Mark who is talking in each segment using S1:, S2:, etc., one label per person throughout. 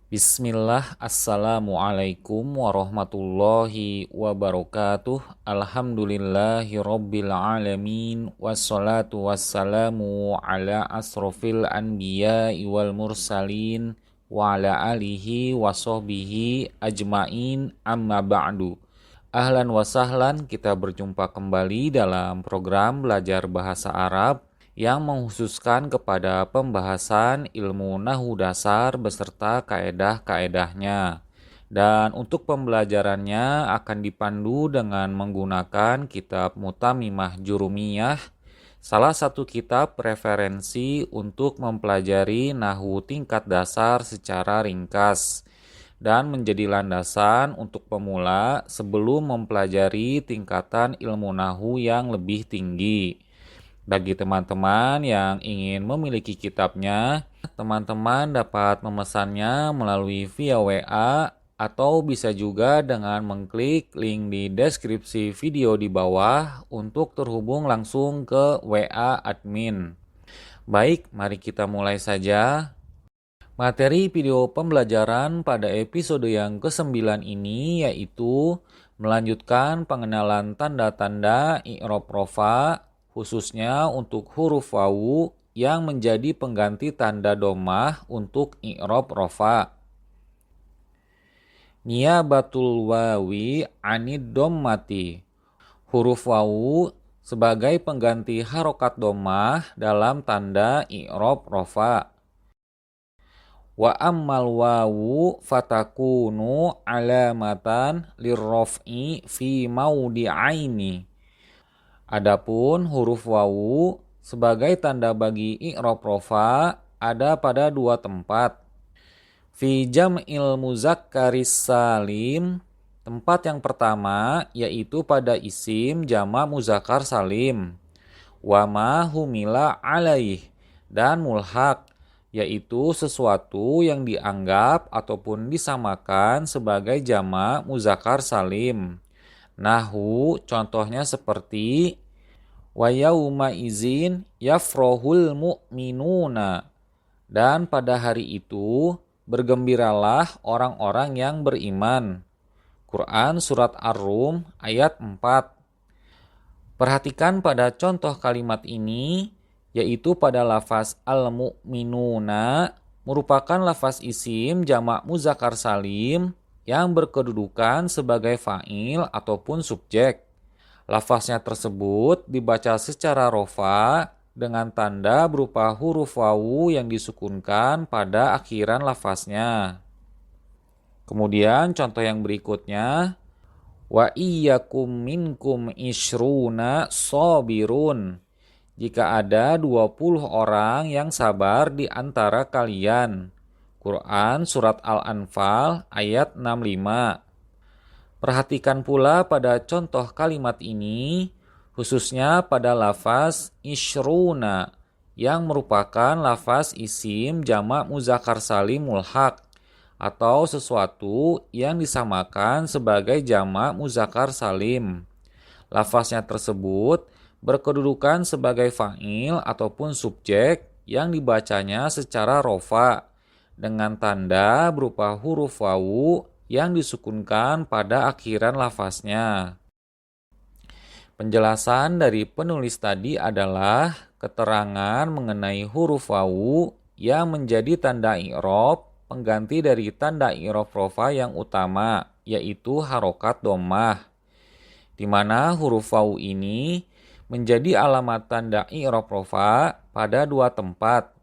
S1: Bismillah, Assalamualaikum warahmatullahi wabarakatuh. Alhamdulillahi rabbil alamin. Wassalatu wassalamu ala asrofil anbiya'i wal mursalin wa ala alihi wa sahbihi ajmain, amma ba'du. Ahlan wa sahlan, kita berjumpa kembali dalam program belajar bahasa Arab yang menghususkan kepada pembahasan ilmu nahwu dasar beserta kaedah-kaedahnya. Dan untuk pembelajarannya akan dipandu dengan menggunakan kitab Mutamimah Jurumiyah, salah satu kitab referensi untuk mempelajari nahwu tingkat dasar secara ringkas dan menjadi landasan untuk pemula sebelum mempelajari tingkatan ilmu nahwu yang lebih tinggi. Bagi teman-teman yang ingin memiliki kitabnya, teman-teman dapat memesannya melalui via WA atau bisa juga dengan mengklik link di deskripsi video di bawah untuk terhubung langsung ke WA admin. Baik, mari kita mulai saja. Materi video pembelajaran pada episode yang ke-9 ini yaitu melanjutkan pengenalan tanda-tanda i'rab rofa, khususnya untuk huruf wawu yang menjadi pengganti tanda dhammah untuk i'rab rofa. Niyabatul wawi anid dhammati. Huruf wawu sebagai pengganti harokat dhammah dalam tanda i'rab rofa. Wa ammal wawu fatakunu alamatan lirraf'i fi maudi'aini. Adapun huruf wawu sebagai tanda bagi i'rab rofa ada pada dua tempat. Fi jam'il muzakkaris salim, tempat yang pertama yaitu pada isim jamak muzakkar salim. Wa ma humila alaih, dan mulhaq yaitu sesuatu yang dianggap ataupun disamakan sebagai jamak muzakkar salim. Nahwu contohnya seperti wa yauma izin yafrohul mu'minuna, dan pada hari itu bergembiralah orang-orang yang beriman. Quran Surat Ar-Rum ayat 4. Perhatikan pada contoh kalimat ini, yaitu pada lafaz al-mu'minuna merupakan lafaz isim jamak muzakkar salim yang berkedudukan sebagai fa'il ataupun subjek. Lafaznya tersebut dibaca secara rofa dengan tanda berupa huruf wawu yang disukunkan pada akhiran lafaznya. Kemudian contoh yang berikutnya, wa iyyakum minkum ishruna sabirun. Jika ada 20 orang yang sabar di antara kalian. Quran Surat Al-Anfal ayat 65. Perhatikan pula pada contoh kalimat ini, khususnya pada lafaz ishruna yang merupakan lafaz isim jamak muzakkar salim mulhaq atau sesuatu yang disamakan sebagai jamak muzakkar salim. Lafaznya tersebut berkedudukan sebagai fa'il ataupun subjek yang dibacanya secara rofa dengan tanda berupa huruf wawu yang disukunkan pada akhiran lafaznya. Penjelasan dari penulis tadi adalah keterangan mengenai huruf wawu yang menjadi tanda i'rab pengganti dari tanda i'rab rofa yang utama, yaitu harokat dhammah, di mana huruf wawu ini menjadi alamat tanda i'rab rofa pada dua tempat.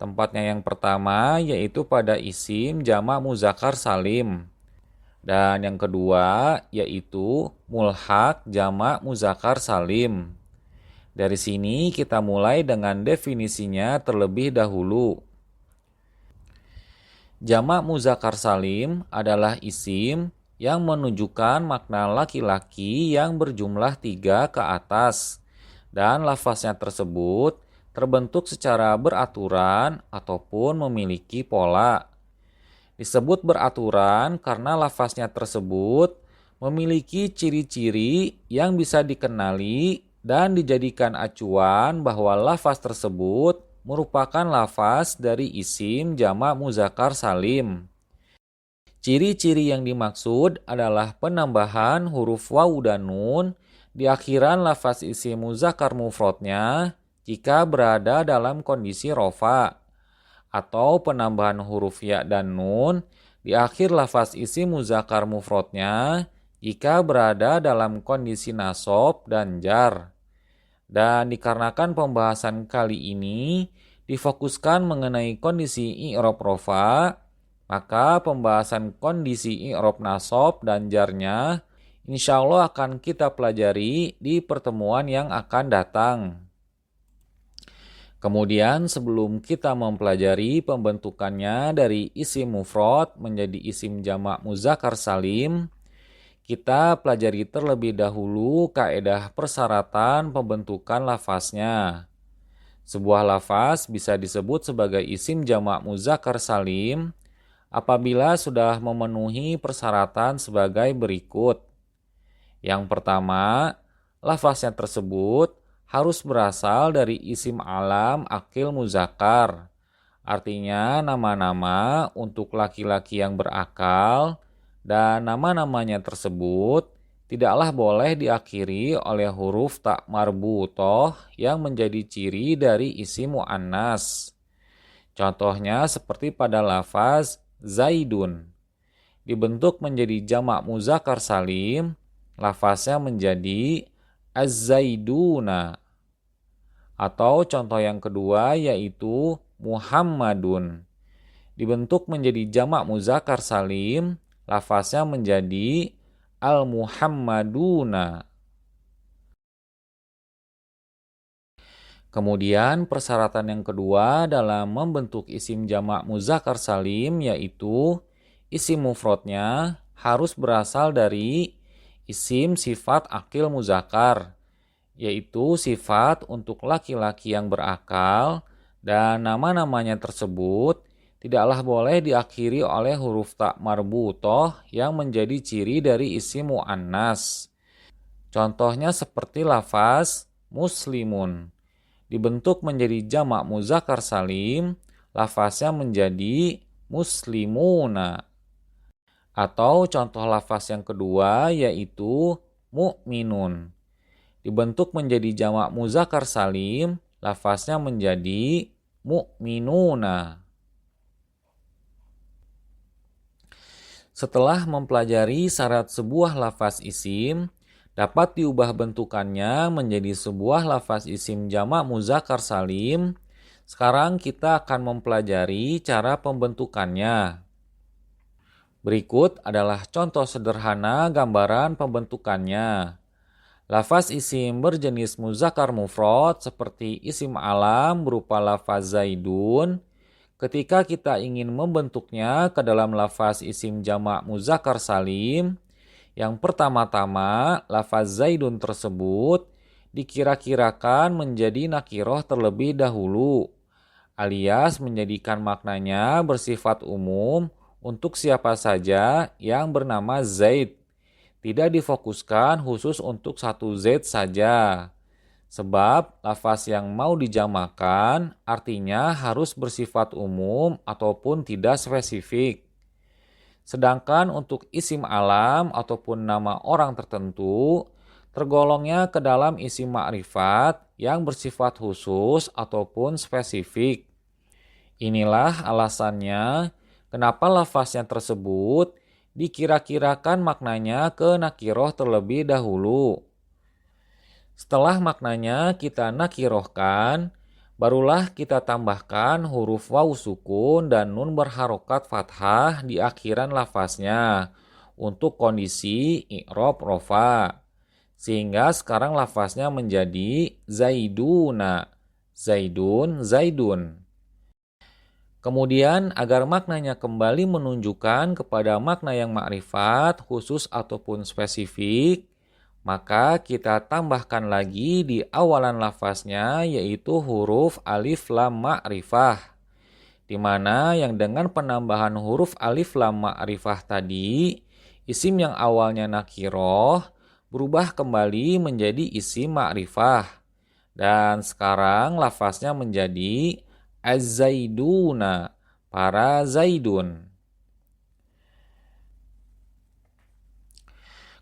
S1: Tempatnya yang pertama yaitu pada isim jamak muzakkar salim. Dan yang kedua yaitu mulhaq jamak muzakkar salim. Dari sini kita mulai dengan definisinya terlebih dahulu. Jamak muzakkar salim adalah isim yang menunjukkan makna laki-laki yang berjumlah 3 ke atas. Dan lafaznya tersebut terbentuk secara beraturan ataupun memiliki pola. Disebut beraturan karena lafaznya tersebut memiliki ciri-ciri yang bisa dikenali dan dijadikan acuan bahwa lafaz tersebut merupakan lafaz dari isim jamak muzakkar salim. Ciri-ciri yang dimaksud adalah penambahan huruf waw dan nun di akhiran lafaz isim muzakkar mufradnya jika berada dalam kondisi rofa, atau penambahan huruf ya dan nun di akhir lafaz isim muzakkar mufradnya jika berada dalam kondisi nasab dan jar. Dan dikarenakan pembahasan kali ini difokuskan mengenai kondisi i'rab rofa, maka pembahasan kondisi i'rab nasab dan jarnya insya Allah akan kita pelajari di pertemuan yang akan datang. Kemudian sebelum kita mempelajari pembentukannya dari isim mufrad menjadi isim jamak muzakkar salim, kita pelajari terlebih dahulu kaedah persyaratan pembentukan lafaznya. Sebuah lafaz bisa disebut sebagai isim jamak muzakkar salim apabila sudah memenuhi persyaratan sebagai berikut. Yang pertama, lafaznya tersebut harus berasal dari isim alam akil muzakkar. Artinya nama-nama untuk laki-laki yang berakal, dan nama-namanya tersebut tidaklah boleh diakhiri oleh huruf tak marbutoh yang menjadi ciri dari isim mu'annas. Contohnya seperti pada lafaz Zaidun. Dibentuk menjadi jamak muzakkar salim, lafaznya menjadi Az-Zaiduna. Atau contoh yang kedua yaitu Muhammadun. Dibentuk menjadi jamak muzakkar salim, lafaznya menjadi Al-Muhammaduna. Kemudian persyaratan yang kedua dalam membentuk isim jamak muzakkar salim yaitu isim mufradnya harus berasal dari isim sifat akil muzakkar, yaitu sifat untuk laki-laki yang berakal, dan nama-namanya tersebut tidaklah boleh diakhiri oleh huruf tak marbutoh yang menjadi ciri dari isim mu'annas. Contohnya seperti lafaz muslimun. Dibentuk menjadi jamak muzakkar salim, lafaznya menjadi muslimuna. Atau contoh lafaz yang kedua yaitu mu'minun. Dibentuk menjadi jamak muzakkar salim, lafaznya menjadi mu'minuna. Setelah mempelajari syarat sebuah lafaz isim, dapat diubah bentukannya menjadi sebuah lafaz isim jamak muzakkar salim. Sekarang kita akan mempelajari cara pembentukannya. Berikut adalah contoh sederhana gambaran pembentukannya. Lafaz isim berjenis muzakkar mufrad seperti isim alam berupa lafaz Zaidun. Ketika kita ingin membentuknya ke dalam lafaz isim jamak muzakkar salim, yang pertama-tama lafaz Zaidun tersebut dikira-kirakan menjadi nakiroh terlebih dahulu, alias menjadikan maknanya bersifat umum untuk siapa saja yang bernama Zaid. Tidak difokuskan khusus untuk satu Z saja. Sebab lafaz yang mau dijamakan artinya harus bersifat umum ataupun tidak spesifik. Sedangkan untuk isim alam ataupun nama orang tertentu tergolongnya ke dalam isim ma'rifat yang bersifat khusus ataupun spesifik. Inilah alasannya kenapa lafaznya tersebut dikira-kirakan maknanya ke nakiroh terlebih dahulu. Setelah maknanya kita nakirohkan, barulah kita tambahkan huruf waw sukun dan nun berharokat fathah di akhiran lafaznya untuk kondisi i'rab rofa. Sehingga sekarang lafaznya menjadi Zaiduna, Zaidun, Zaidun. Kemudian agar maknanya kembali menunjukkan kepada makna yang ma'rifat, khusus ataupun spesifik, maka kita tambahkan lagi di awalan lafaznya yaitu huruf alif lam ma'rifah. Di mana yang dengan penambahan huruf alif lam ma'rifah tadi, isim yang awalnya nakiroh berubah kembali menjadi isim ma'rifah. Dan sekarang lafaznya menjadi Az-Zaiduna, para Zaidun.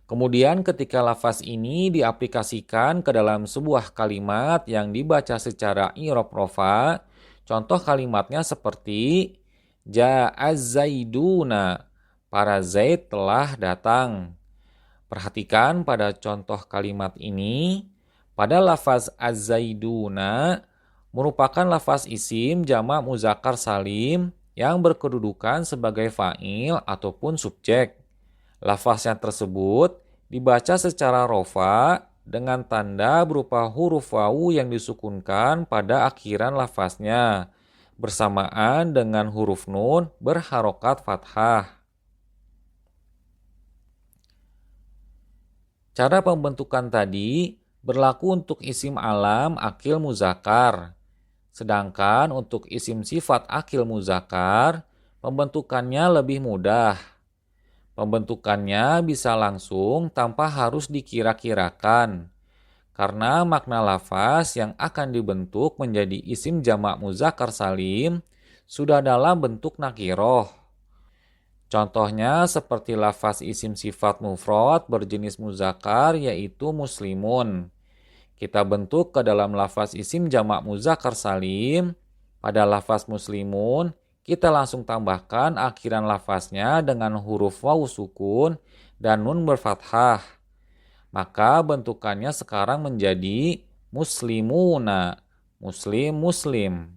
S1: Kemudian ketika lafaz ini diaplikasikan ke dalam sebuah kalimat yang dibaca secara i'rab rofa, contoh kalimatnya seperti Ja'az Zaiduna, para Zaid telah datang. Perhatikan pada contoh kalimat ini, pada lafaz az-zaiduna merupakan lafaz isim jamak muzakkar salim yang berkedudukan sebagai fa'il ataupun subjek. Lafaz yang tersebut dibaca secara rofa dengan tanda berupa huruf wawu yang disukunkan pada akhiran lafaznya, bersamaan dengan huruf nun berharokat fathah. Cara pembentukan tadi berlaku untuk isim alam akil muzakkar. Sedangkan untuk isim sifat akil muzakkar, pembentukannya lebih mudah. Pembentukannya bisa langsung tanpa harus dikira-kirakan. Karena makna lafaz yang akan dibentuk menjadi isim jamak muzakkar salim sudah dalam bentuk nakiroh. Contohnya seperti lafaz isim sifat mufrad berjenis muzakkar yaitu muslimun. Kita bentuk ke dalam lafaz isim jamak muzakkar salim. Pada lafaz muslimun, kita langsung tambahkan akhiran lafaznya dengan huruf wawu sukun dan nun berfathah. Maka bentukannya sekarang menjadi muslimuna, muslim.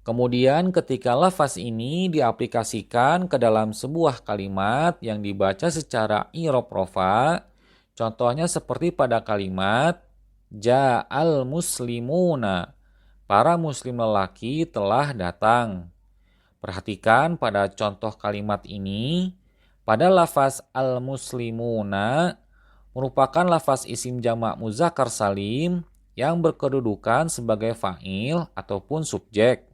S1: Kemudian ketika lafaz ini diaplikasikan ke dalam sebuah kalimat yang dibaca secara i'rab rofa, contohnya seperti pada kalimat Ja'al muslimuna, para muslim lelaki telah datang. Perhatikan pada contoh kalimat ini, pada lafaz al-muslimuna merupakan lafaz isim jamak muzakkar salim yang berkedudukan sebagai fa'il ataupun subjek.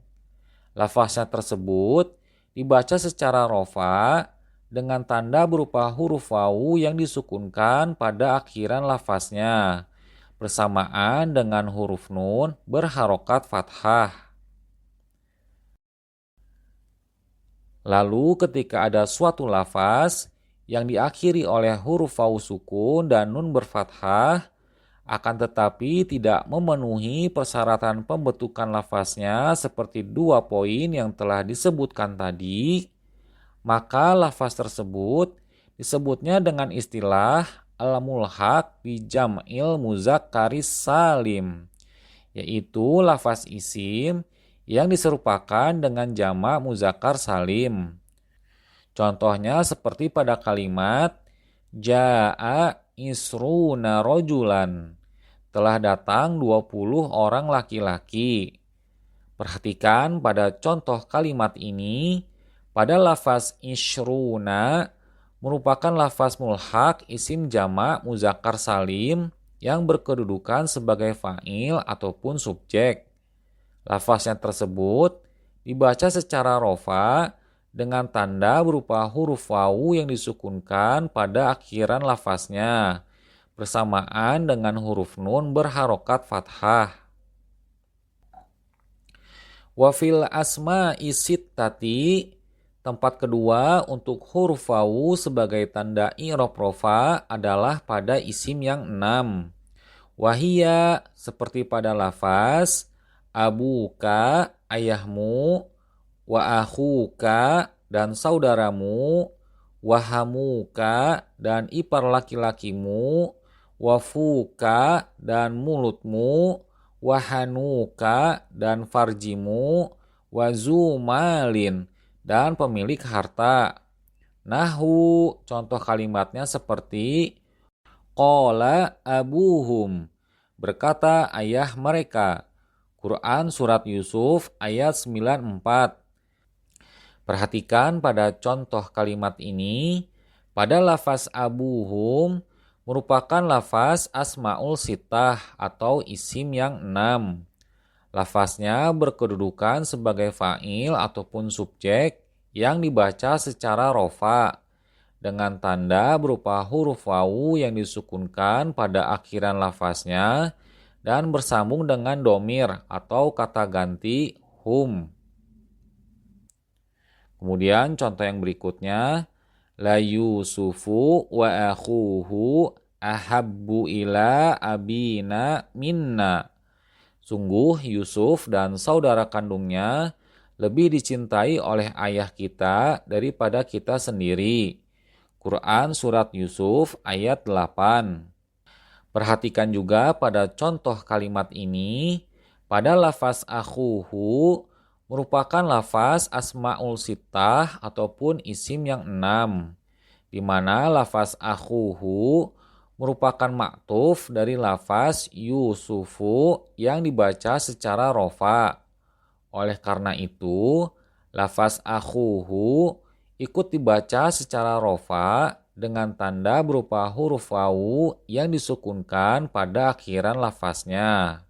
S1: Lafaznya tersebut dibaca secara rofa dengan tanda berupa huruf wawu yang disukunkan pada akhiran lafaznya, bersamaan dengan huruf nun berharokat fathah. Lalu ketika ada suatu lafaz yang diakhiri oleh huruf wawu sukun dan nun berfathah, akan tetapi tidak memenuhi persyaratan pembentukan lafaznya seperti 2 poin yang telah disebutkan tadi, maka lafaz tersebut disebutnya dengan istilah al-mulhaq bi jam'il muzakkaris salim, yaitu lafaz isim yang diserupakan dengan jamak muzakkar salim. Contohnya seperti pada kalimat Ja'a isruna rojulan, telah datang 20 orang laki-laki. Perhatikan pada contoh kalimat ini, pada lafaz isruna merupakan lafaz mulhaq isim jamak muzakkar salim yang berkedudukan sebagai fa'il ataupun subjek. Lafaznya tersebut dibaca secara rofa dengan tanda berupa huruf wawu yang disukunkan pada akhiran lafaznya, bersamaan dengan huruf nun berharokat fathah. Wa fil asma'i sittati, tempat kedua untuk huruf wawu sebagai tanda i'rab rofa adalah pada isim yang 6. Wahia seperti pada lafaz abuka, ayahmu, wa akhuka, dan saudaramu, wahamuka, dan ipar laki-lakimu, wafuka, dan mulutmu, wahanuka, dan farjimu, wazumalin, dan pemilik harta. Nahu, contoh kalimatnya seperti qala abuhum, berkata ayah mereka. Quran Surat Yusuf ayat 94. Perhatikan pada contoh kalimat ini, pada lafaz abuhum merupakan lafaz asmaul sittah atau isim yang 6. Lafaznya berkedudukan sebagai fa'il ataupun subjek yang dibaca secara rofa dengan tanda berupa huruf wawu yang disukunkan pada akhiran lafaznya dan bersambung dengan domir atau kata ganti hum. Kemudian contoh yang berikutnya, La Yusufu wa akhuhu ahabbu ila abina minna. Sungguh Yusuf dan saudara kandungnya lebih dicintai oleh ayah kita daripada kita sendiri. Quran Surat Yusuf ayat 8. Perhatikan juga pada contoh kalimat ini, pada lafaz akhuhu merupakan lafaz asmaul sittah ataupun isim yang 6, di mana lafaz akhuhu merupakan maktuf dari lafaz Yusufu yang dibaca secara rofa. Oleh karena itu, lafaz akhuhu ikut dibaca secara rofa dengan tanda berupa huruf wawu yang disukunkan pada akhiran lafaznya.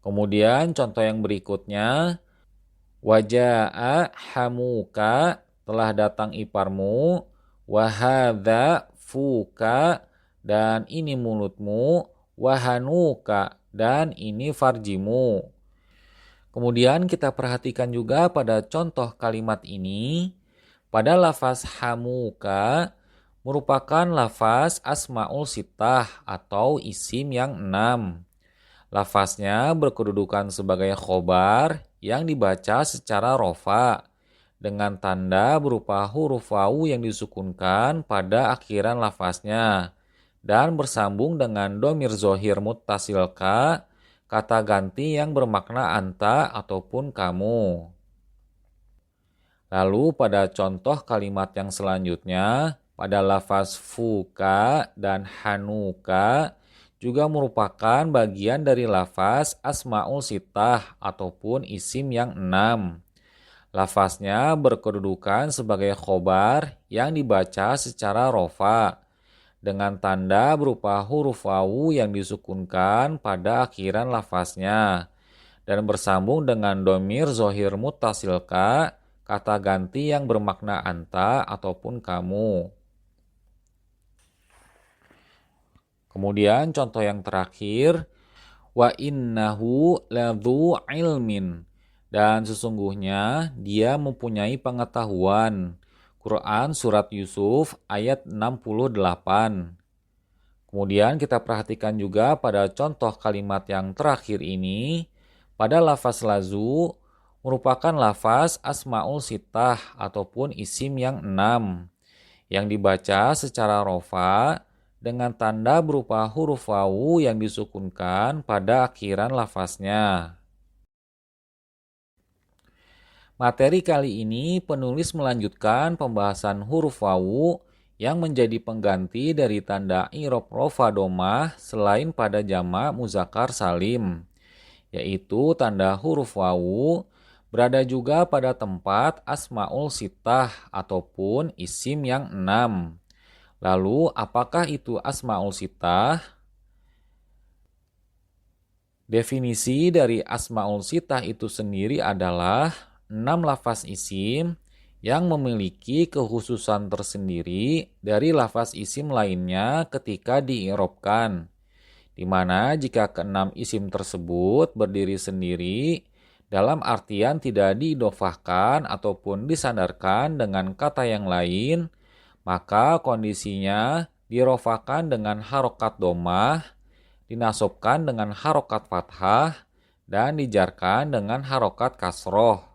S1: Kemudian contoh yang berikutnya, waja'a hamuka, telah datang iparmu, wahadha fuka, dan ini mulutmu, wahanuka, dan ini farjimu. Kemudian kita perhatikan juga pada contoh kalimat ini, pada lafaz hamuka merupakan lafaz asmaul sittah atau isim yang 6. Lafaznya berkedudukan sebagai khobar yang dibaca secara rofa dengan tanda berupa huruf wawu yang disukunkan pada akhiran lafaznya dan bersambung dengan dhamir dzohir muttasil ka, kata ganti yang bermakna anta ataupun kamu. Lalu pada contoh kalimat yang selanjutnya, pada lafaz fuka dan hanuka juga merupakan bagian dari lafaz asmaul sittah ataupun isim yang 6. Lafaznya berkedudukan sebagai khobar yang dibaca secara rofa dengan tanda berupa huruf wawu yang disukunkan pada akhiran lafaznya dan bersambung dengan dhamir dzohir muttasil ka, kata ganti yang bermakna anta ataupun kamu. Kemudian contoh yang terakhir, wa innahu ladzu ilmin, dan sesungguhnya dia mempunyai pengetahuan. Quran Surat Yusuf ayat 68. Kemudian kita perhatikan juga pada contoh kalimat yang terakhir ini, pada lafaz lazu merupakan lafaz asmaul sittah ataupun isim yang 6 yang dibaca secara rofa dengan tanda berupa huruf wawu yang disukunkan pada akhiran lafaznya. Materi kali ini penulis melanjutkan pembahasan huruf wawu yang menjadi pengganti dari tanda i'rab rofa domah selain pada jamak muzakkar salim, yaitu tanda huruf wawu berada juga pada tempat asmaul sittah ataupun isim yang 6. Lalu apakah itu asmaul sittah? Definisi dari asmaul sittah itu sendiri adalah 6 lafaz isim yang memiliki kekhususan tersendiri dari lafaz isim lainnya ketika diirobkan, di mana jika keenam isim tersebut berdiri sendiri dalam artian tidak diidofahkan ataupun disandarkan dengan kata yang lain, maka kondisinya dirofakan dengan harokat domah, dinasobkan dengan harokat fathah, dan dijarkan dengan harokat kasroh.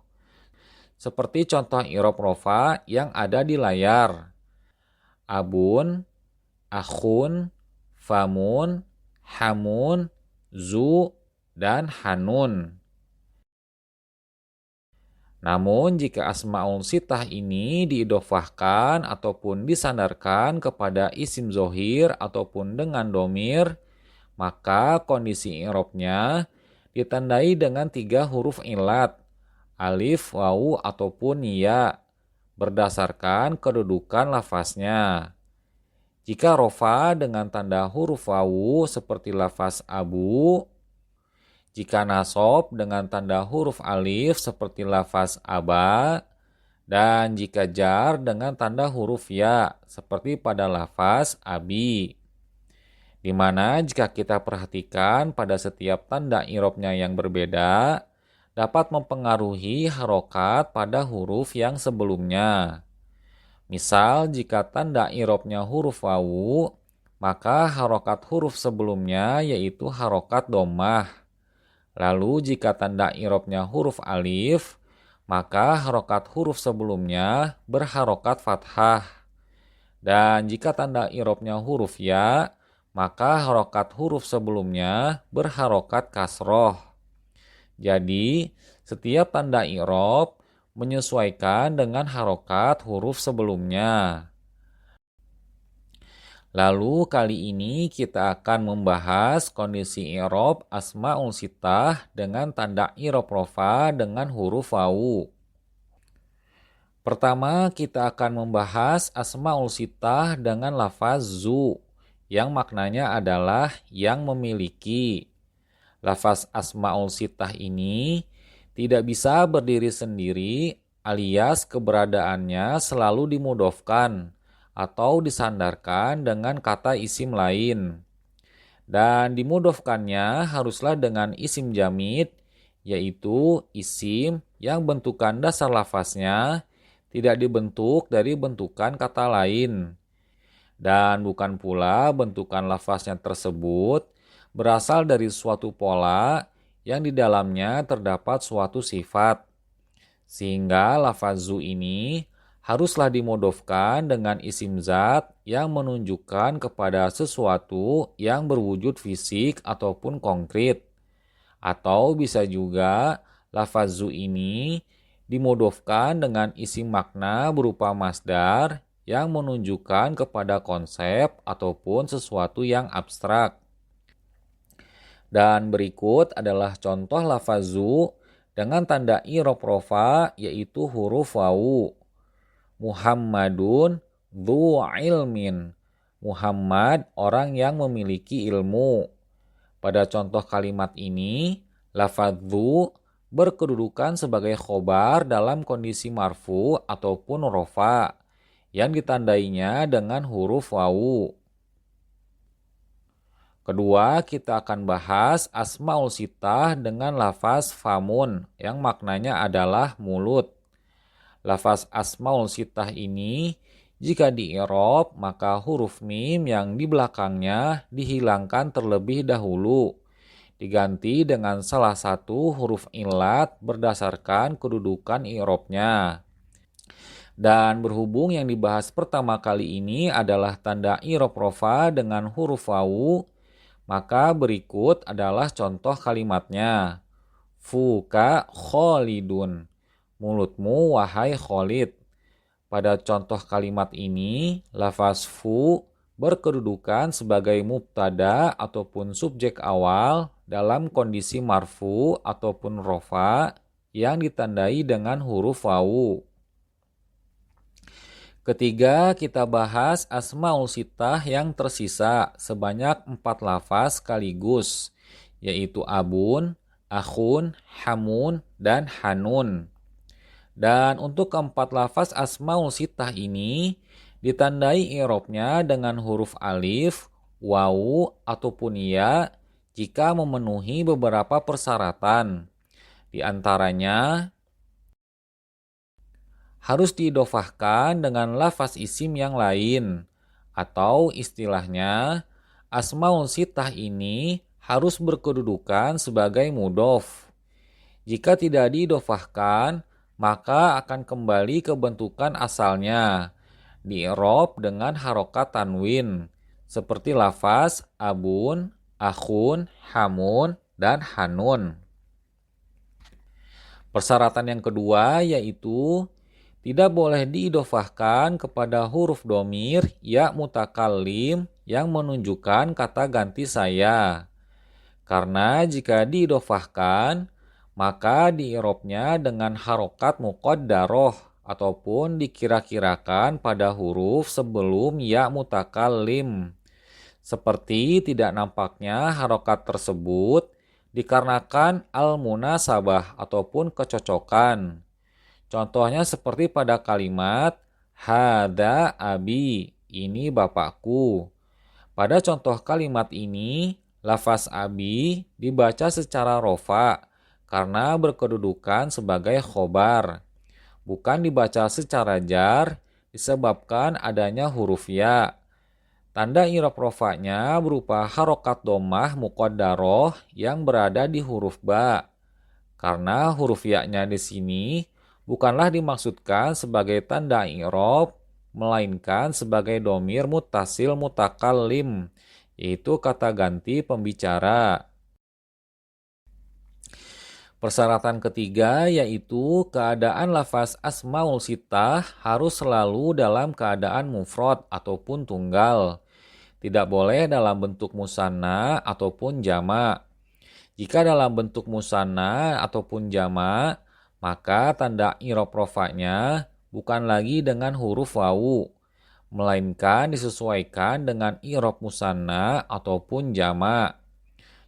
S1: Seperti contoh i'rab rofa yang ada di layar. Abun, akhun, famun, hamun, zu, dan hanun. Namun jika asmaul sittah ini diidofahkan ataupun disandarkan kepada isim zohir ataupun dengan domir, maka kondisi i'rabnya ditandai dengan 3 huruf ilat, alif, wawu, ataupun ya, berdasarkan kedudukan lafaznya. Jika rofa dengan tanda huruf wawu seperti lafaz abu, jika nasob dengan tanda huruf alif seperti lafaz aba, dan jika jar dengan tanda huruf ya seperti pada lafaz abi. Di mana jika kita perhatikan pada setiap tanda i'rabnya yang berbeda, dapat mempengaruhi harokat pada huruf yang sebelumnya. Misal jika tanda i'rabnya huruf wawu, maka harokat huruf sebelumnya yaitu harokat dhammah. Lalu jika tanda i'rabnya huruf alif, maka harokat huruf sebelumnya berharokat fathah. Dan jika tanda i'rabnya huruf ya, maka harokat huruf sebelumnya berharokat kasroh. Jadi, setiap tanda i'rab menyesuaikan dengan harokat huruf sebelumnya. Lalu kali ini kita akan membahas kondisi i'rab asmaul sittah dengan tanda i'rab rofa dengan huruf wawu. Pertama, kita akan membahas asmaul sittah dengan lafaz zu yang maknanya adalah yang memiliki. Lafaz asmaul sittah ini tidak bisa berdiri sendiri alias keberadaannya selalu dimudhofkan atau disandarkan dengan kata isim lain. Dan dimudhofkannya haruslah dengan isim jamid, yaitu isim yang bentukan dasar lafaznya tidak dibentuk dari bentukan kata lain. Dan bukan pula bentukan lafaznya tersebut berasal dari suatu pola yang di dalamnya terdapat suatu sifat. Sehingga lafaz zu ini haruslah dimudhofkan dengan isim zat yang menunjukkan kepada sesuatu yang berwujud fisik ataupun konkret. Atau bisa juga lafaz zu ini dimudhofkan dengan isim makna berupa masdar yang menunjukkan kepada konsep ataupun sesuatu yang abstrak. Dan berikut adalah contoh lafaz zu dengan tanda i'rab rofa yaitu huruf wawu. Muhammadun dzu ilmin. Muhammad orang yang memiliki ilmu. Pada contoh kalimat ini, lafaz dzu berkedudukan sebagai khobar dalam kondisi marfu ataupun rofa yang ditandainya dengan huruf wawu. Kedua, kita akan bahas asmaul sittah dengan lafaz famun yang maknanya adalah mulut. Lafaz asmaul sittah ini jika di-i'rab maka huruf mim yang di belakangnya dihilangkan terlebih dahulu, diganti dengan salah satu huruf illat berdasarkan kedudukan i'rabnya. Dan berhubung yang dibahas pertama kali ini adalah tanda i'rab rofa dengan huruf wawu, maka berikut adalah contoh kalimatnya. Fuka Khalidun. Mulutmu wahai Khalid. Pada contoh kalimat ini, lafaz fu berkedudukan sebagai mubtada ataupun subjek awal dalam kondisi marfu ataupun rofa yang ditandai dengan huruf wawu. Ketiga, kita bahas asmaul sittah yang tersisa sebanyak 4 lafaz sekaligus, yaitu abun, akhun, hamun, dan hanun. Dan untuk keempat lafaz asmaul sittah ini ditandai i'rabnya dengan huruf alif, wawu, ataupun ya jika memenuhi beberapa persyaratan. Di antaranya harus diidhofahkan dengan lafaz isim yang lain, atau istilahnya asmaul sittah ini harus berkedudukan sebagai mudhof. Jika tidak diidhofahkan, maka akan kembali ke bentukan asalnya, di-i'rab dengan harokat tanwin, seperti lafaz abun, akhun, hamun, dan hanun. Persyaratan yang kedua yaitu tidak boleh diidhofahkan kepada huruf dhamir ya mutakallim yang menunjukkan kata ganti saya. Karena jika diidhofahkan, maka di-i'rabnya dengan harokat muqaddaroh ataupun dikira-kirakan pada huruf sebelum ya mutakallim. Seperti tidak nampaknya harokat tersebut dikarenakan al-munasabah ataupun kecocokan. Contohnya seperti pada kalimat hada abi, ini bapakku. Pada contoh kalimat ini, lafaz abi dibaca secara rofa karena berkedudukan sebagai khobar. Bukan dibaca secara jar disebabkan adanya huruf ya. Tanda i'rab rofa'nya berupa harokat dhammah muqaddaroh yang berada di huruf ba. Karena huruf ya-nya di sini bukanlah dimaksudkan sebagai tanda i'rab, melainkan sebagai dhamir muttasil mutakallim, yaitu kata ganti pembicara. Persyaratan ketiga yaitu keadaan lafaz asmaul sittah harus selalu dalam keadaan mufrad ataupun tunggal. Tidak boleh dalam bentuk musanna ataupun jama'. Jika dalam bentuk musanna ataupun jama', maka tanda i'rab rofa'nya bukan lagi dengan huruf wawu, melainkan disesuaikan dengan i'rab musanna ataupun jama'.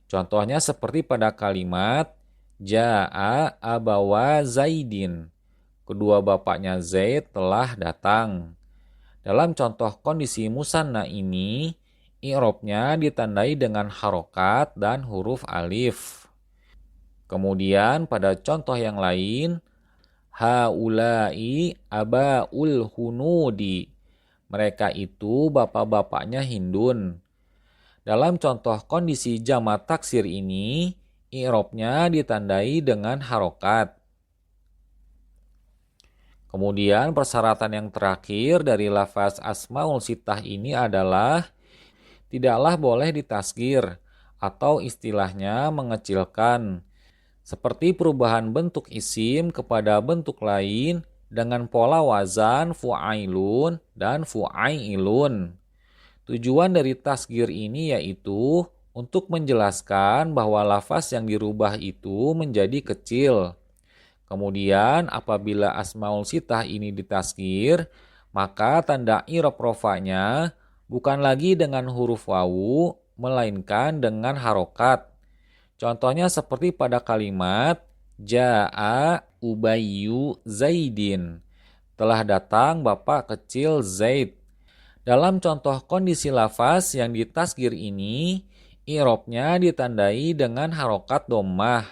S1: Contohnya seperti pada kalimat Ja'a abawa Zaidin. Kedua bapaknya Zaid telah datang. Dalam contoh kondisi musanna ini, i'rabnya ditandai dengan harokat dan huruf alif. Kemudian pada contoh yang lain, haula'i abaul hunudi. Mereka itu bapak-bapaknya Hindun. Dalam contoh kondisi jama' taksir ini, i'rabnya ditandai dengan harokat. Kemudian persyaratan yang terakhir dari lafaz asmaul sittah ini adalah tidaklah boleh ditasgir atau istilahnya mengecilkan, seperti perubahan bentuk isim kepada bentuk lain dengan pola wazan fu'ailun dan fu'ailun. Tujuan dari tasgir ini yaitu untuk menjelaskan bahwa lafaz yang dirubah itu menjadi kecil. Kemudian apabila asmaul sittah ini ditasgir, maka tanda i'rab rofa'nya bukan lagi dengan huruf wawu, melainkan dengan harokat. Contohnya seperti pada kalimat Ja'a Ubayyu Zaidin. Telah datang bapak kecil Zaid. Dalam contoh kondisi lafaz yang ditasgir ini, i'rabnya ditandai dengan harokat dhammah.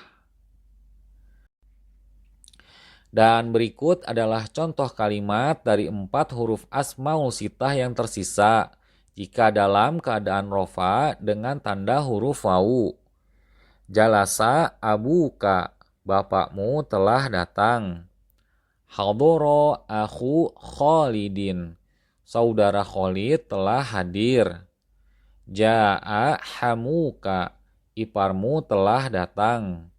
S1: Dan berikut adalah contoh kalimat dari 4 huruf asmaul sittah yang tersisa jika dalam keadaan rofa dengan tanda huruf wawu. Jalasa abuka, bapakmu telah datang. Hadoro akhu Khalidin, saudara Khalid telah hadir. Ja'a hamuka, iparmu telah datang.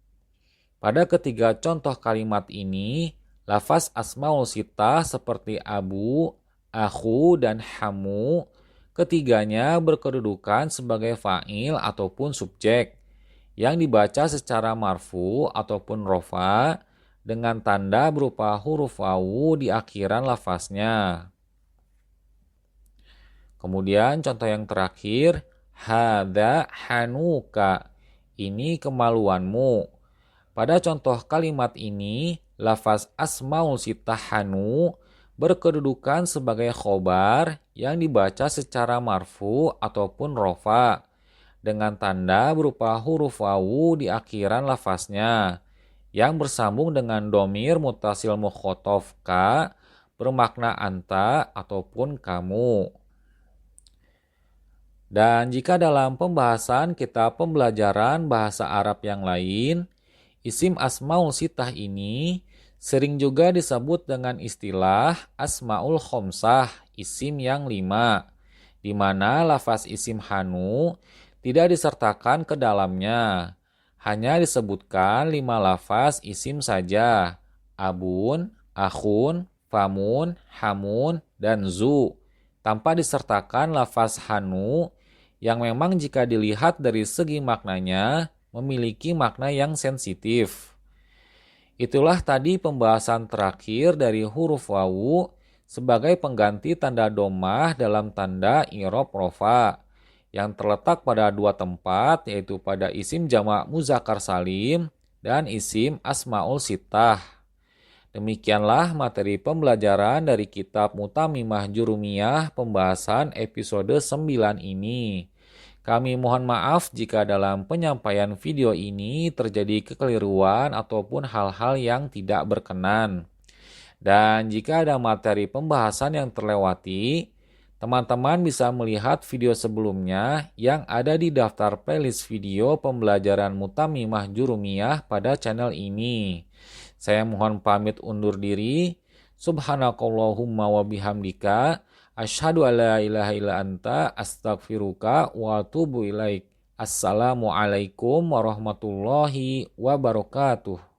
S1: Pada ketiga contoh kalimat ini, lafaz asmaul sittah seperti abu, akhu, dan hamu, ketiganya berkedudukan sebagai fa'il ataupun subjek, yang dibaca secara marfu ataupun rofa dengan tanda berupa huruf wawu di akhiran lafaznya. Kemudian contoh yang terakhir, hadza hanuka, ini kemaluanmu. Pada contoh kalimat ini, lafaz asmaul sittah hanu berkedudukan sebagai khobar yang dibaca secara marfu ataupun rofa dengan tanda berupa huruf wawu di akhiran lafaznya yang bersambung dengan dhamir muttasil mukhotob ka bermakna anta ataupun kamu. Dan jika dalam pembahasan kitab pembelajaran bahasa Arab yang lain, isim asmaul sittah ini sering juga disebut dengan istilah asmaul khomsah, isim yang 5, di mana lafaz isim hanu tidak disertakan ke dalamnya. Hanya disebutkan 5 lafaz isim saja, abun, akhun, famun, hamun, dan zu, tanpa disertakan lafaz hanu yang memang jika dilihat dari segi maknanya memiliki makna yang sensitif. Itulah tadi pembahasan terakhir dari huruf wawu sebagai pengganti tanda dhammah dalam tanda i'rab rofa yang terletak pada 2 tempat, yaitu pada isim jamak muzakkar salim dan isim asmaul sittah. Demikianlah materi pembelajaran dari kitab Mutamimah Jurumiyah pembahasan episode 9 ini. Kami mohon maaf jika dalam penyampaian video ini terjadi kekeliruan ataupun hal-hal yang tidak berkenan. Dan jika ada materi pembahasan yang terlewati, teman-teman bisa melihat video sebelumnya yang ada di daftar playlist video pembelajaran Mutamimah Jurumiyah pada channel ini. Saya mohon pamit undur diri. Subhanakallahumma wa bihamdika asyhadu alla ilaha illa anta astaghfiruka wa atubu ilaik. Assalamualaikum warahmatullahi wabarakatuh.